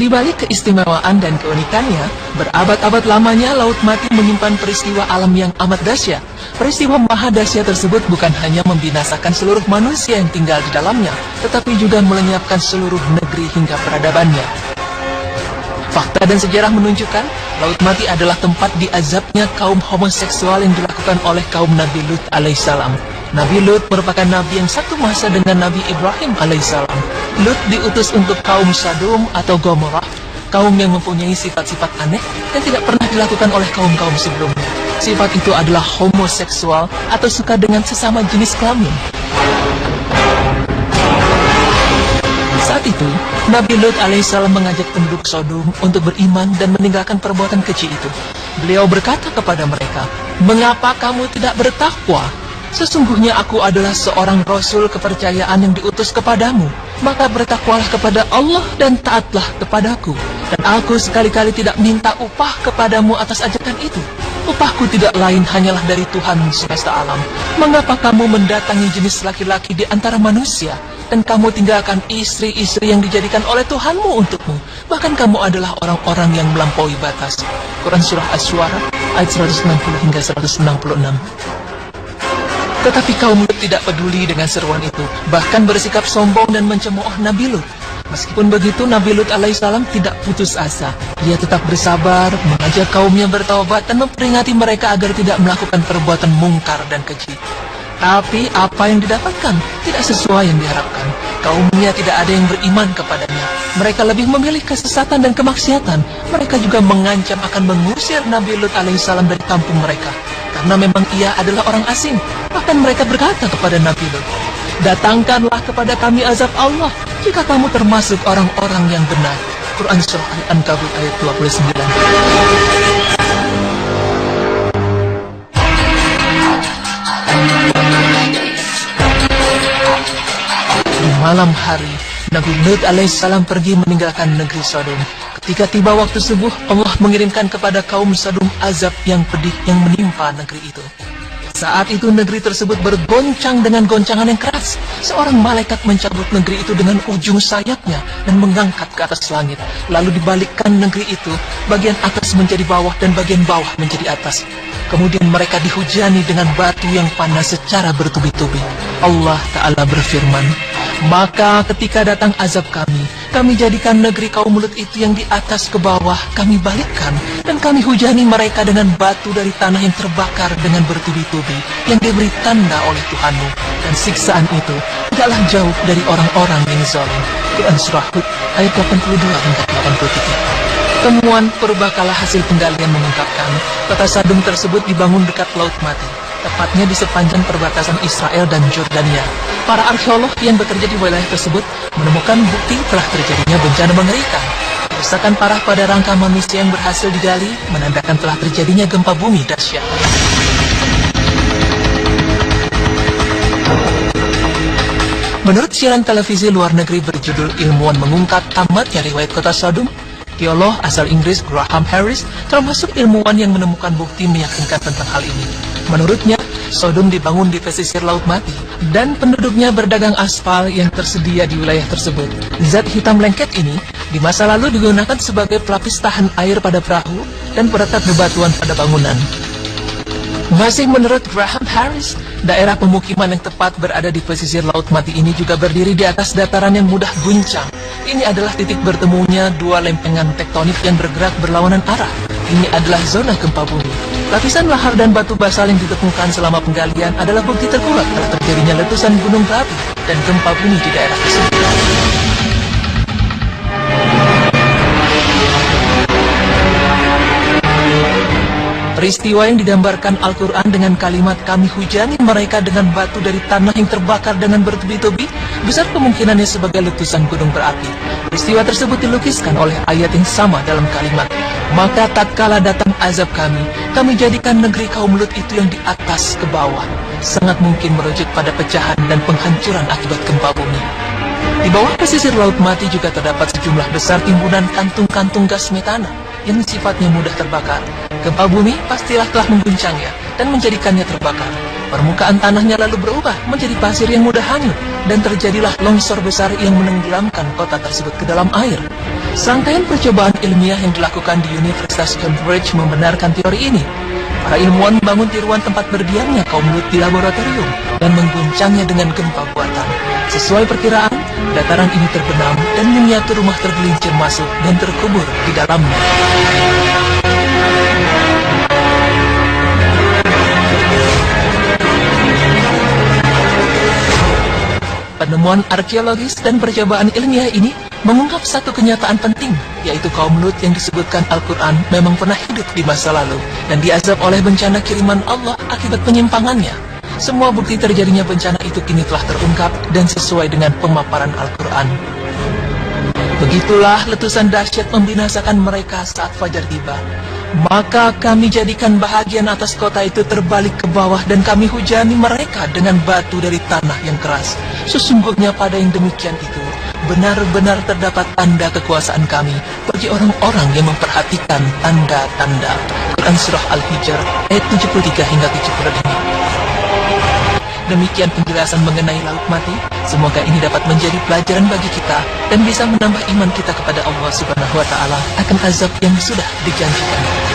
Di balik keistimewaan dan keunikannya, berabad-abad lamanya Laut Mati menyimpan peristiwa alam yang amat dahsyat. Peristiwa maha dahsyat tersebut bukan hanya membinasakan seluruh manusia yang tinggal di dalamnya, tetapi juga melenyapkan seluruh negeri hingga peradabannya. Fakta dan sejarah menunjukkan, Laut Mati adalah tempat diazabnya kaum homoseksual yang dilakukan oleh kaum Nabi Lut alaihissalam. Nabi Lut merupakan nabi yang satu masa dengan Nabi Ibrahim alaihissalam. Lut diutus untuk kaum Sodom atau Gomorrah, kaum yang mempunyai sifat-sifat aneh yang tidak pernah dilakukan oleh kaum-kaum sebelumnya. Sifat itu adalah homoseksual atau suka dengan sesama jenis kelamin. Saat itu, Nabi Lut alaihissalam mengajak penduduk Sodom untuk beriman dan meninggalkan perbuatan keji itu. Beliau berkata kepada mereka, "Mengapa kamu tidak bertakwa? Sesungguhnya aku adalah seorang rasul kepercayaan yang diutus kepadamu. Maka bertakwalah kepada Allah dan taatlah kepadaku. Dan aku sekali-kali tidak minta upah kepadamu atas ajakan itu. Upahku tidak lain hanyalah dari Tuhan semesta alam. Mengapa kamu mendatangi jenis laki-laki di antara manusia? Dan kamu tinggalkan istri-istri yang dijadikan oleh Tuhanmu untukmu. Bahkan kamu adalah orang-orang yang melampaui batas." Quran Surah Asy-Syu'ara ayat 160 hingga 166. Tetapi kaum Lut tidak peduli dengan seruan itu, bahkan bersikap sombong dan mencemooh Nabi Lut. Meskipun begitu, Nabi Lut alaihissalam tidak putus asa. Ia tetap bersabar, mengajak kaumnya bertaubat dan memperingati mereka agar tidak melakukan perbuatan mungkar dan keji. Tapi apa yang didapatkan tidak sesuai yang diharapkan. Kaumnya tidak ada yang beriman kepadanya. Mereka lebih memilih kesesatan dan kemaksiatan. Mereka juga mengancam akan mengusir Nabi Lut alaihissalam dari kampung mereka, karena memang ia adalah orang asing. Bahkan mereka berkata kepada Nabi Lut, "Datangkanlah kepada kami azab Allah jika kamu termasuk orang-orang yang benar." Quran Surah Al-Ankabut ayat 29. Di malam hari, Nabi Lut alaihissalam pergi meninggalkan negeri Sodom. Ketika tiba waktu subuh, Allah mengirimkan kepada kaum Sodom azab yang pedih yang menimpa negeri itu. Saat itu negeri tersebut bergoncang dengan goncangan yang keras. Seorang malaikat mencabut negeri itu dengan ujung sayapnya dan mengangkat ke atas langit. Lalu dibalikkan negeri itu, bagian atas menjadi bawah dan bagian bawah menjadi atas. Kemudian mereka dihujani dengan batu yang panas secara bertubi-tubi. Allah Ta'ala berfirman, "Maka ketika datang azab kami jadikan negeri kaum Lut itu yang di atas ke bawah, kami balikkan, dan kami hujani mereka dengan batu dari tanah yang terbakar dengan bertubi-tubi, yang diberi tanda oleh Tuhanmu. Dan siksaan itu tidaklah jauh dari orang-orang yang zalim." Quran Surah Hud ayat 82 hingga 83. Temuan purbakala hasil penggalian mengungkapkan, kota Sodom tersebut dibangun dekat Laut Mati, tepatnya di sepanjang perbatasan Israel dan Jordania. Para arkeolog yang bekerja di wilayah tersebut menemukan bukti telah terjadinya bencana mengerikan. Kerusakan parah pada rangka manusia yang berhasil digali menandakan telah terjadinya gempa bumi dahsyat. Menurut siaran televisi luar negeri berjudul Ilmuwan Mengungkap Tamatnya Riwayat Kota Sodom, teolog asal Inggris Graham Harris termasuk ilmuwan yang menemukan bukti meyakinkan tentang hal ini. Menurutnya, Sodom dibangun di pesisir Laut Mati, dan penduduknya berdagang aspal yang tersedia di wilayah tersebut. Zat hitam lengket ini di masa lalu digunakan sebagai pelapis tahan air pada perahu dan perekat bebatuan pada bangunan. Masih menurut Graham Harris, daerah pemukiman yang tepat berada di pesisir Laut Mati ini juga berdiri di atas dataran yang mudah guncang. Ini adalah titik bertemunya dua lempengan tektonik yang bergerak berlawanan arah. Ini adalah zona gempa bumi. Lapisan lahar dan batu basal yang ditemukan selama penggalian adalah bukti terkuat telah terjadinya letusan gunung berapi dan gempa bumi di daerah tersebut. Peristiwa yang digambarkan Al-Quran dengan kalimat "kami hujani mereka dengan batu dari tanah yang terbakar dengan bertubi-tubi" besar kemungkinannya sebagai letusan gunung berapi. Peristiwa tersebut dilukiskan oleh ayat yang sama dalam kalimat "maka tatkala datang azab kami jadikan negeri kaum Lut itu yang di atas ke bawah." Sangat mungkin merujuk pada pecahan dan penghancuran akibat gempa bumi. Di bawah pesisir Laut Mati juga terdapat sejumlah besar timbunan kantung-kantung gas metana yang sifatnya mudah terbakar. Gempa bumi pastilah telah mengguncangnya dan menjadikannya terbakar. Permukaan tanahnya lalu berubah menjadi pasir yang mudah hanyut, dan terjadilah longsor besar yang menenggelamkan kota tersebut ke dalam air. Serangkaian percobaan ilmiah yang dilakukan di Universitas Cambridge membenarkan teori ini. Para ilmuwan membangun tiruan tempat berdiamnya kaum Lut di laboratorium dan mengguncangnya dengan gempa buatan. Sesuai perkiraan, dataran ini terbenam dan miniatur rumah tergelincir masuk dan terkubur di dalamnya. Penemuan arkeologis dan percobaan ilmiah ini mengungkap satu kenyataan penting, yaitu kaum Lut yang disebutkan Al-Quran memang pernah hidup di masa lalu dan diazab oleh bencana kiriman Allah akibat penyimpangannya. Semua bukti terjadinya bencana itu kini telah terungkap dan sesuai dengan pemaparan Al-Quran. Begitulah letusan dahsyat membinasakan mereka saat fajar tiba. Maka kami jadikan bahagian atas kota itu terbalik ke bawah dan kami hujani mereka dengan batu dari tanah yang keras. Sesungguhnya pada yang demikian itu benar-benar terdapat tanda kekuasaan kami bagi orang-orang yang memperhatikan tanda-tanda. Quran Surah Al-Hijr ayat 73 hingga 75. Demikian penjelasan mengenai laut mati. Semoga ini dapat menjadi pelajaran bagi kita dan bisa menambah iman kita kepada Allah Subhanahu wa Ta'ala akan azab yang sudah dijanjikan.